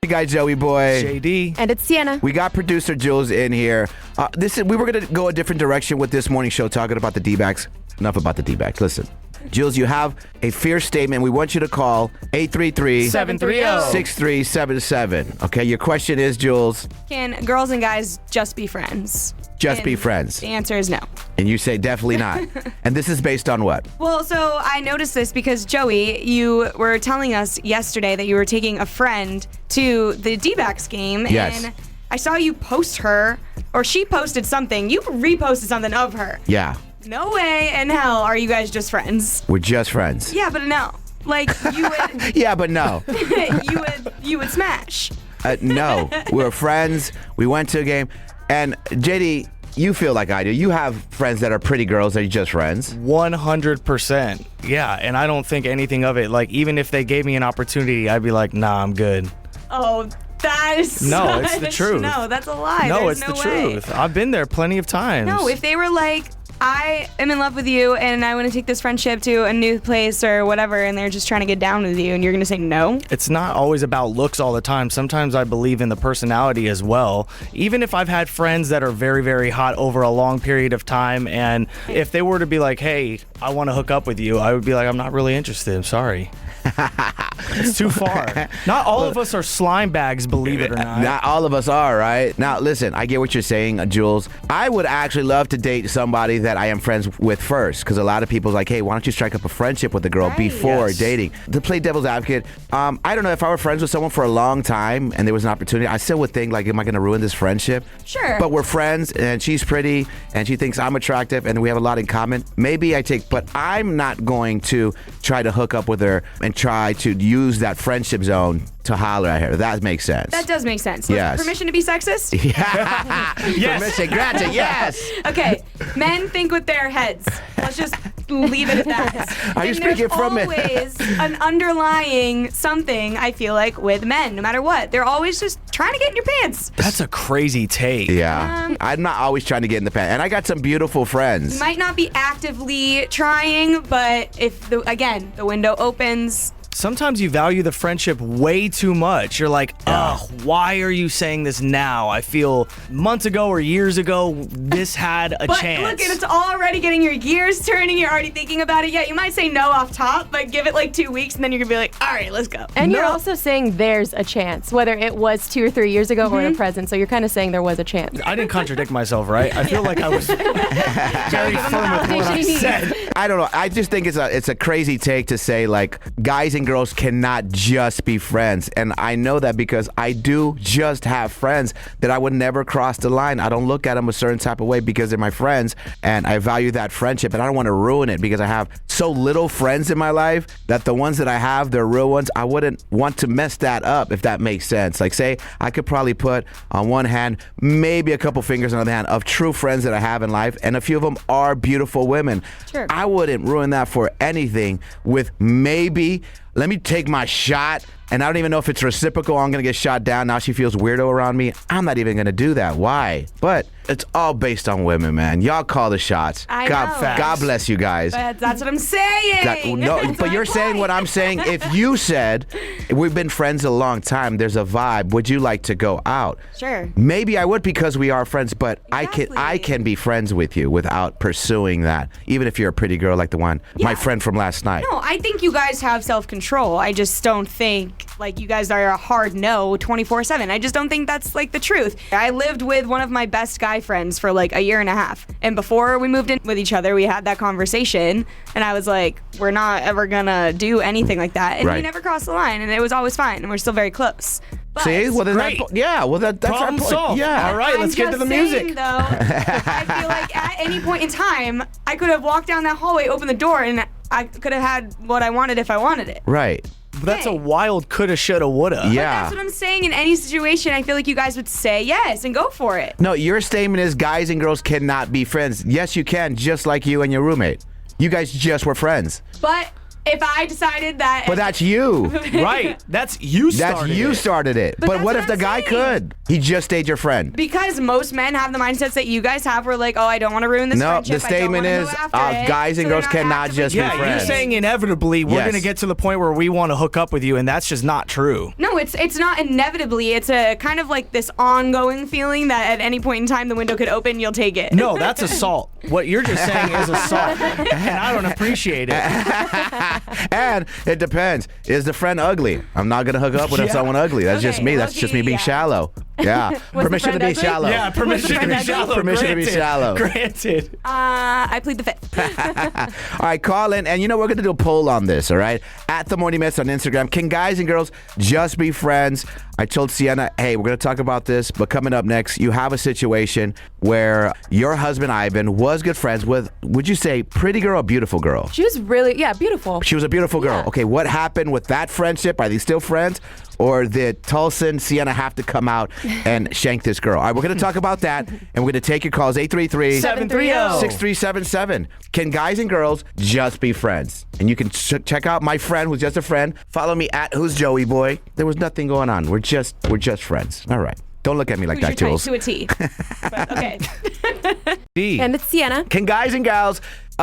Hey guys, Joey boy. JD. And it's Sienna. We got producer Jules in here. We were going to go a different direction with this morning show, talking about the D-backs. Enough about the D-backs. Listen, Jules, you have a fierce statement. We want you to call 833-730-6377. Okay, your question is, Jules? Can girls and guys just be friends? Just be friends. The answer is no. And you say definitely not. And this is based on what? Well, so I noticed this because, Joey, you were telling us yesterday that you were taking a friend to the D-backs game. Yes. And I saw you post her, or she posted something. You reposted something of her. Yeah. No way in hell are you guys just friends. We're just friends. Yeah, but no. Like, you would... Yeah, but no. you would smash. No. We're friends. We went to a game. And JD, you feel like I do. You have friends that are pretty girls that are just friends. 100%. Yeah, and I don't think anything of it. Like, even if they gave me an opportunity, I'd be like, nah, I'm good. Oh, that is No, it's the truth. No, that's a lie. No, There's it's no the way. truth. I've been there plenty of times. No, if they were like, I am in love with you and I want to take this friendship to a new place or whatever, and they're just trying to get down with you, and you're going to say no? It's not always about looks all the time. Sometimes I believe in the personality as well. Even if I've had friends that are very, very hot over a long period of time, and if they were to be like, hey, I want to hook up with you, I would be like, I'm not really interested. I'm sorry. It's too far. Not all of us are slime bags, believe it or not. Not all of us are, right? Now, listen, I get what you're saying, Jules. I would actually love to date somebody that I am friends with first, because a lot of people's like, hey, why don't you strike up a friendship with a girl before dating? To play devil's advocate, I don't know, if I were friends with someone for a long time and there was an opportunity, I still would think, like, am I going to ruin this friendship? Sure. But we're friends, and she's pretty, and she thinks I'm attractive, and we have a lot in common. Maybe but I'm not going to try to hook up with her and try to use that friendship zone to holler at her. That makes sense. That does make sense. Yes. Permission to be sexist? Yes. Permission granted, yes. Okay, men think with their heads. Let's just leave it at that. Are you speaking from it? There's always an underlying something, I feel like, with men, no matter what. They're always just trying to get in your pants. That's a crazy take. Yeah. I'm not always trying to get in the pants. And I got some beautiful friends. You might not be actively trying, but if, the window opens... Sometimes you value the friendship way too much. You're like, ugh, why are you saying this now? I feel months ago or years ago, this had a chance. But look, it's already getting your gears turning. You're already thinking about it. Yeah, you might say no off top, but give it like 2 weeks, and then you're going to be like, all right, let's go. And you're also saying there's a chance, whether it was 2 or 3 years ago or in the present. So you're kind of saying there was a chance. I didn't contradict myself, right? I feel like I was very firm with what I said. I don't know. I just think it's a crazy take to say, like, guys and girls cannot just be friends. And I know that because I do just have friends that I would never cross the line. I don't look at them a certain type of way because they're my friends, and I value that friendship, and I don't want to ruin it because I have so little friends in my life that the ones that I have, they're real ones. I wouldn't want to mess that up, if that makes sense. Like, say, I could probably put on one hand, maybe a couple fingers on the other hand of true friends that I have in life, and a few of them are beautiful women. Sure. I wouldn't ruin that for anything with maybe, let me take my shot, and I don't even know if it's reciprocal. I'm going to get shot down. Now she feels weirdo around me. I'm not even going to do that. Why? But it's all based on women, man. Y'all call the shots. I know. God bless you guys. But that's what I'm saying. That's But my you're saying point. what I'm saying. If you said, we've been friends a long time, there's a vibe, would you like to go out? Sure. Maybe I would because we are friends, but Exactly. I can be friends with you without pursuing that, even if you're a pretty girl like the one, my friend from last night. No, I think you guys have self-control. I just don't think, like, you guys are a hard no 24/7. I just don't think that's, like, the truth. I lived with one of my best guy friends for, like, a year and a half. And before we moved in with each other, we had that conversation. And I was like, we're not ever gonna do anything like that. And Right. he never crossed the line. And it was always fine. And we're still very close. But See, well then Great. that's our Problem point. solved. Yeah. All right, I'm let's get to just the music. saying, though, I feel like at any point in time, I could have walked down that hallway, opened the door, and I could have had what I wanted if I wanted it. Right. But that's a wild coulda, shoulda, woulda. Yeah. That's what I'm saying. In any situation, I feel like you guys would say yes and go for it. No, your statement is guys and girls cannot be friends. Yes, you can, just like you and your roommate. You guys just were friends. But if I decided that. But that's you. Right. That's you started That's you it. started it. But that's what what if the I'm guy saying. could? He just stayed your friend. Because most men have the mindsets that you guys have where like, oh, I don't want to ruin this No, friendship. the statement I don't is wanna go after it. guys and So they're girls cannot actively just be Yeah, trying. you're friends. saying inevitably we're Yes. going to get to the point where we want to hook up with you, and that's just not true. No, it's not inevitably. It's a kind of like this ongoing feeling that at any point in time the window could open, you'll take it. No, that's assault. What you're just saying is assault, and I don't appreciate it. And it depends. Is the friend ugly? I'm not gonna hook up with Yeah. someone ugly. That's just Okay, me. That's just me okay, being yeah. shallow. Yeah. Was the Permission to friend be ugly? shallow. Yeah, permission to be shallow. Permission to be Granted. shallow. Granted. I plead the fifth. All right, call in. And you know, we're going to do a poll on this, all right? At The Morning Mist on Instagram. Can guys and girls just be friends? I told Sienna, hey, we're going to talk about this, but coming up next, you have a situation where your husband, Ivan, was good friends with, would you say, pretty girl or beautiful girl? She was really, beautiful. She was a beautiful girl. Yeah. Okay, what happened with that friendship? Are they still friends? Or did Tulsa and Sienna have to come out and shank this girl? All right, we're going to talk about that, and we're going to take your calls, 833 730. 6377. Can guys and girls just be friends? And you can check out my friend who's just a friend. Follow me at Who's Joey Boy. There was nothing going on. We're just friends. All right. Don't look at me like Who's that, your Jules. type to a T. But, okay. And it's Sienna. Can guys and gals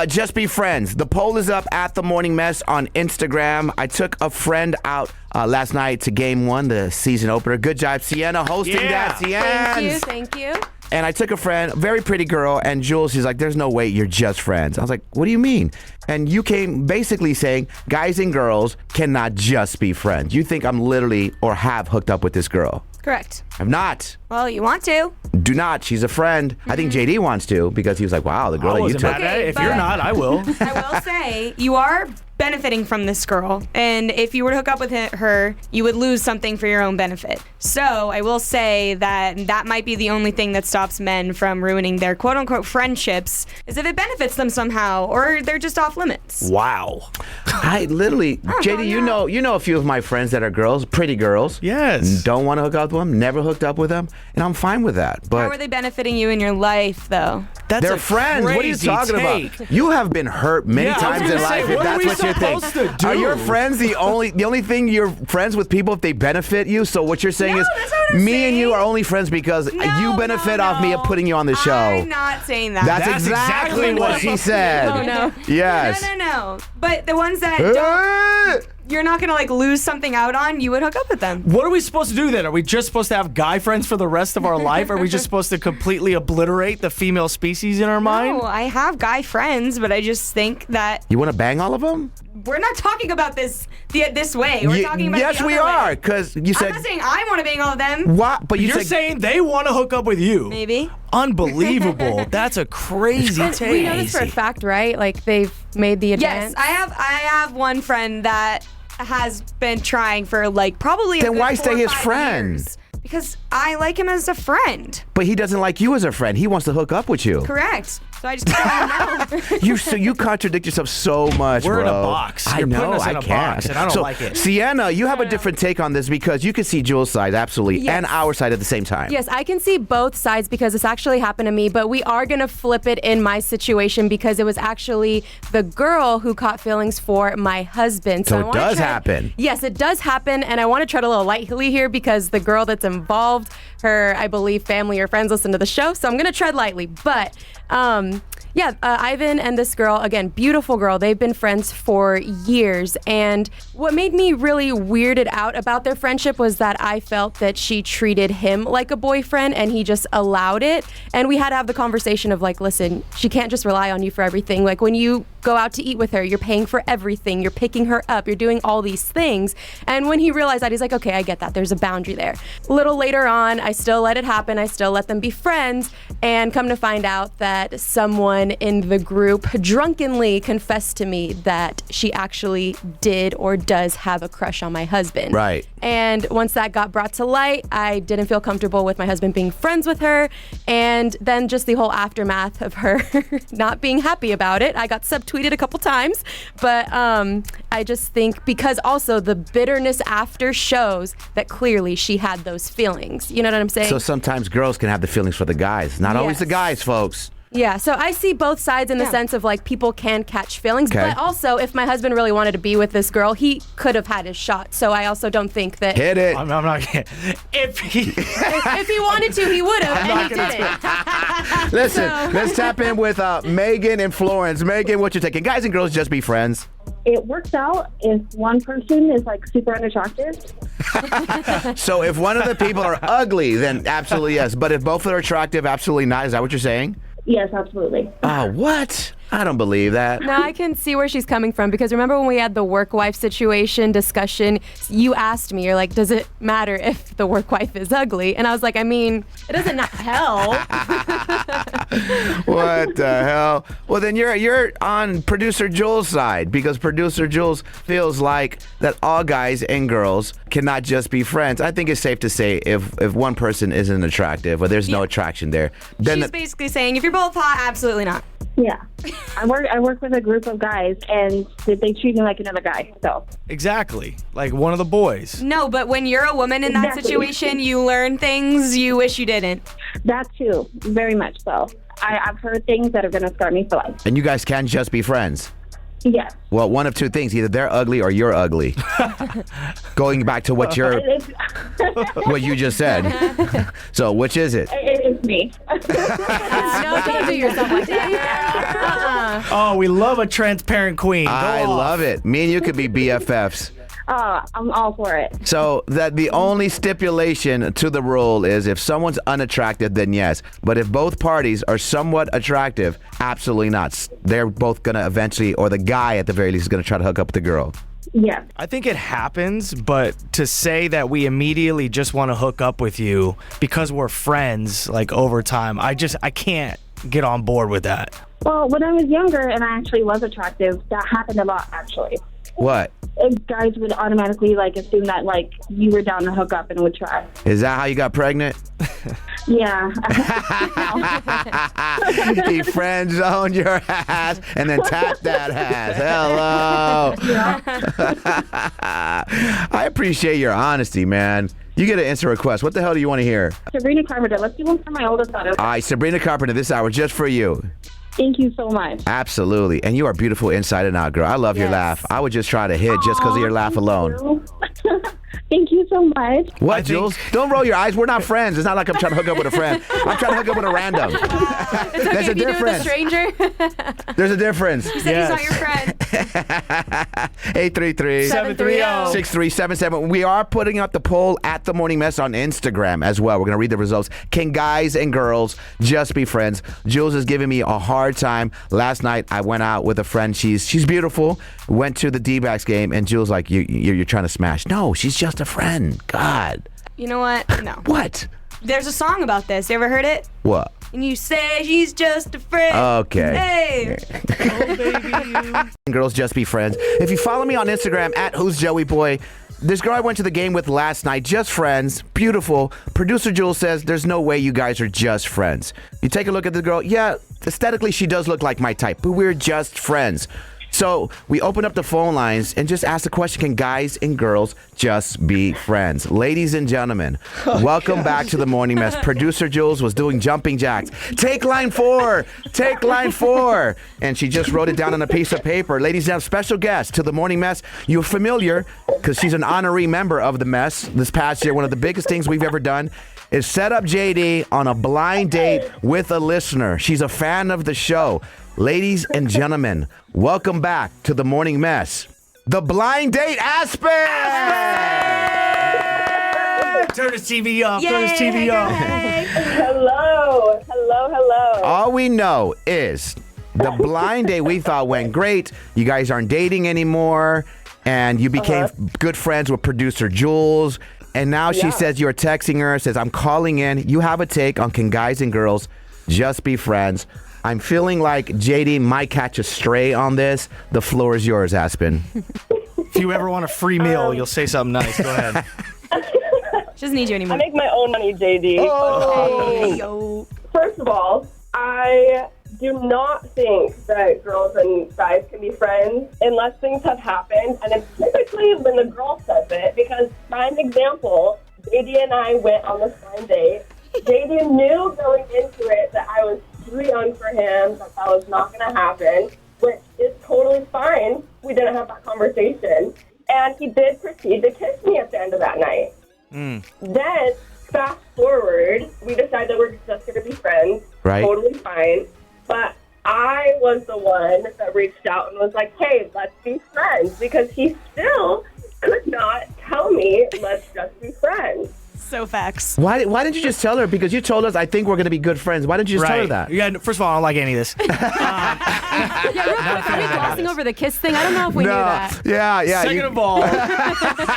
just be friends? The poll is up at The Morning Mess on Instagram. I took a friend out last night to Game 1, the season opener. Good job, Sienna, hosting Yeah. that. Sienna. Thank you. And I took a friend, very pretty girl, and Jules, she's like, there's no way you're just friends. I was like, what do you mean? And you came basically saying guys and girls cannot just be friends. You think I'm literally or have hooked up with this girl. Correct. I'm not. Well, you want to. Do not. She's a friend. I think JD wants to because he was like, wow, the girl I that you wasn't took. mad at it. Okay, If you're but- not, I will. I will say you are benefiting from this girl, and if you were to hook up with her, you would lose something for your own benefit. So I will say that might be the only thing that stops men from ruining their quote-unquote friendships, is if it benefits them somehow, or they're just off limits. Wow. I literally, JD, you know a few of my friends that are girls, pretty girls. Yes. Don't want to hook up with them, never hooked up with them, and I'm fine with that. How But are they benefiting you in your life, though? That's they're a friends. What are you crazy talking take. about? You have been hurt many Yeah, I was times in gonna say, life. If what are that's we what you think, supposed to do? are your friends the only thing you're friends with people if they benefit you? So what you're saying No, is, that's not what I'm me and you saying. are only friends because you No, benefit no, off me no. of putting you on the show. I'm not saying that. That's That's exactly exactly what what- he said. Oh, no. Yes. No. But the ones that don't, you're not gonna like lose something out on, you would hook up with them. What are we supposed to do then? Are we just supposed to have guy friends for the rest of our life? Are we just supposed to completely obliterate the female species in our mind? No, I have guy friends, but I just think that You want to bang all of them? we're not talking about this way. We're talking about yes, the we other are. way. Because you I'm said not saying I want to bang all of them. what? But you You're said saying they want to hook up with you. Maybe. Unbelievable. That's a crazy take. We know this for a fact, right? Like they've made the advance. Yes, I have one friend that has been trying for like probably. Then a good why 4 stay or his 5 friend? years. Because I like him as a friend. but he doesn't like you as a friend. He wants to hook up with you. Correct. So I just don't know. You contradict yourself so much, We're in bro. a box. I You're know. putting us in I a can't. box, and I don't so, like it. Sienna, you have a different take on this because you can see Jules' side absolutely, Yes. and our side at the same time. Yes, I can see both sides because this actually happened to me, but we are going to flip it in my situation because it was actually the girl who caught feelings for my husband. So I it wanna does tread- happen. Yes, it does happen, and I want to tread a little lightly here because the girl that's involved, her, I believe, family or friends listen to the show, so I'm going to tread lightly. But, Ivan and this girl, again, beautiful girl, they've been friends for years. And what made me really weirded out about their friendship was that I felt that she treated him like a boyfriend and he just allowed it. And we had to have the conversation of like, listen, she can't just rely on you for everything. Like when you go out to eat with her, you're paying for everything, you're picking her up, you're doing all these things. And when he realized that, he's like, okay, I get that. There's a boundary there. A little later on, I still let it happen. I still let them be friends. And come to find out that someone in the group drunkenly confessed to me that she actually did or does have a crush on my husband. Right. And once that got brought to light, I didn't feel comfortable with my husband being friends with her. And then just the whole aftermath of her not being happy about it. I got subtweeted a couple times, but I just think because also the bitterness after shows that clearly she had those feelings. You know what I'm saying? So sometimes girls can have the feelings for the guys. Not always the Yes. guys, folks. Yeah, so I see both sides in the sense of like people can catch feelings, Okay. but also if my husband really wanted to be with this girl, he could have had his shot. So I also don't think that Hit it. I'm not gonna. If he. if he wanted to, he would have, and he didn't. Listen, So- let's tap in with Megan and Florence. Megan, what you taking? Guys and girls just be friends. It works out if one person is like super unattractive. So if one of the people are ugly, then absolutely yes. But if both are attractive, absolutely not. Is that what you're saying? Yes, absolutely. Oh, what? I don't believe that. No, I can see where she's coming from because remember when we had the work wife situation discussion, you asked me, you're like, does it matter if the work wife is ugly? And I was like, I mean, it doesn't not help. What the hell? Well, then you're on producer Jules' side because producer Jules feels like that all guys and girls cannot just be friends. I think it's safe to say if one person isn't attractive or there's no attraction there, then She's basically saying if you're both hot, absolutely not. Yeah. I work with a group of guys, and they treat me like another guy. So Exactly. Like one of the boys. No, but when you're a woman in that Exactly. situation, you learn things you wish you didn't. that too, very much so. I've heard things that are going to scar me for life. and you guys can just be friends. Yes. Well, one of two things: either they're ugly or you're ugly. Going back to what what you just said. So, which is it? It's me. No, don't do yourself like that. Oh, we love a transparent queen. Go I off. love it. Me and you could be BFFs. I'm all for it. So that the only stipulation to the rule is if someone's unattractive, then yes. But if both parties are somewhat attractive, absolutely not. They're both gonna eventually, or the guy at the very least is gonna try to hook up with the girl. Yes. I think it happens, but to say that we immediately just want to hook up with you because we're friends, like over time, I can't get on board with that. Well, when I was younger and I actually was attractive, that happened a lot, actually. What? Guys would automatically, like, assume that, like, you were down to hook up and would try. Is that how you got pregnant? Yeah. He friend zoned your ass and then tapped that ass. Hello. I appreciate your honesty, man. You get an instant request. What the hell do you want to hear? Sabrina Carpenter, let's do one for my oldest daughter. All right, Sabrina Carpenter, this hour just for you. Thank you so much. Absolutely. And you are beautiful inside and out, girl. I love your Yes. laugh. I would just try to hit just because of your laugh alone. Thank you so much. What, Jules? Don't roll your eyes. We're not friends. It's not like I'm trying to hook up with a friend. I'm trying to hook up with a random. It's okay There's a if you do it with a difference. stranger. There's a difference. He said he's not your friend. 833 730. 6377. We are putting up the poll at The Morning Mess on Instagram as well. We're going to read the results. Can guys and girls just be friends? Jules is giving me a hard time. Last night, I went out with a friend. She's beautiful. Went to the D-backs game, and Jules like, you're trying to smash. No, she's just a friend. God. You know what? No. What? There's a song about this. You ever heard it? What? And you say she's just a friend. Okay. Hey. Girls just be friends. If you follow me on Instagram at Who's Joey Boy, this girl I went to the game with last night, just friends, beautiful. Producer Jules says there's no way you guys are just friends. You take a look at the girl, yeah, aesthetically she does look like my type, but we're just friends. So we open up the phone lines and just ask the question, can guys and girls just be friends? Ladies and gentlemen, welcome back to The Morning Mess. Producer Jules was doing jumping jacks. Take line 4. Take line 4. And she just wrote it down on a piece of paper. Ladies and gentlemen, special guest to The Morning Mess. You're familiar because she's an honorary member of The Mess. This past year, one of the biggest things we've ever done is set up JD on a blind date with a listener. She's a fan of the show. Ladies and gentlemen, welcome back to The Morning Mess. The blind date Aspen! Turn his TV up. Turn his TV up. Hello. Hello, hello. All we know is the blind date we thought went great. You guys aren't dating anymore, and you became good friends with producer Jules. And now she says you're texting her, says, I'm calling in. You have a take on can guys and girls just be friends? I'm feeling like JD might catch a stray on this. The floor is yours, Aspen. If you ever want a free meal, you'll say something nice. Go ahead. She doesn't need you I anymore. make my own money, JD. Oh. Yo. First of all, I do not think that girls and guys can be friends unless things have happened. And it's typically when the girl says it, because prime example, JD and I went on this blind date. JD knew going into it that I was too young for him, that was not going to happen, which is totally fine. We didn't have that conversation. And he did proceed to kiss me at the end of that night. Then, fast forward, we decided that we're just going to be friends. Right. Totally fine. But I was the one that reached out and was like, hey, let's be friends. Because he still could not tell me, let's just be friends. So facts. Why didn't you just tell her? Because you told us, I think we're going to be good friends. Why didn't you just tell her that? Yeah, first of all, I don't like any of this. Yeah, real quick, are we glossing over the kiss thing? I don't know if we knew that. Yeah. Second of all,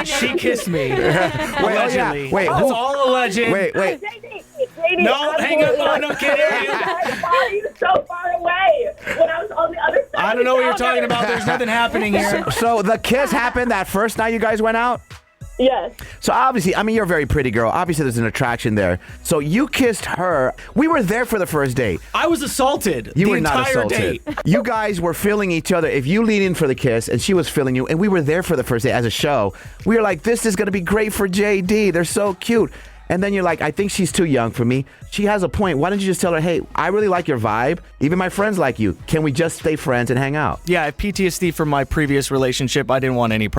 she kissed me. Allegedly. Wait, It's who- all alleged. Wait. JD, No, hang up. Oh, no kidding. Why are you so far away when I was on the other side? I don't know what you're of the talking counter? about. There's nothing happening here. So the kiss happened that first night you guys went out? Yes. So obviously, I mean, you're a very pretty girl. Obviously, there's an attraction there. So you kissed her. We were there for the first date. I was assaulted You the were not entire assaulted. date. You guys were feeling each other. If you lean in for the kiss and she was feeling you, and we were there for the first date as a show, we were like, this is going to be great for JD. They're so cute. And then you're like, I think she's too young for me. She has a point. Why don't you just tell her, hey, I really like your vibe. Even my friends like you. Can we just stay friends and hang out? Yeah, I have PTSD from my previous relationship. I didn't want any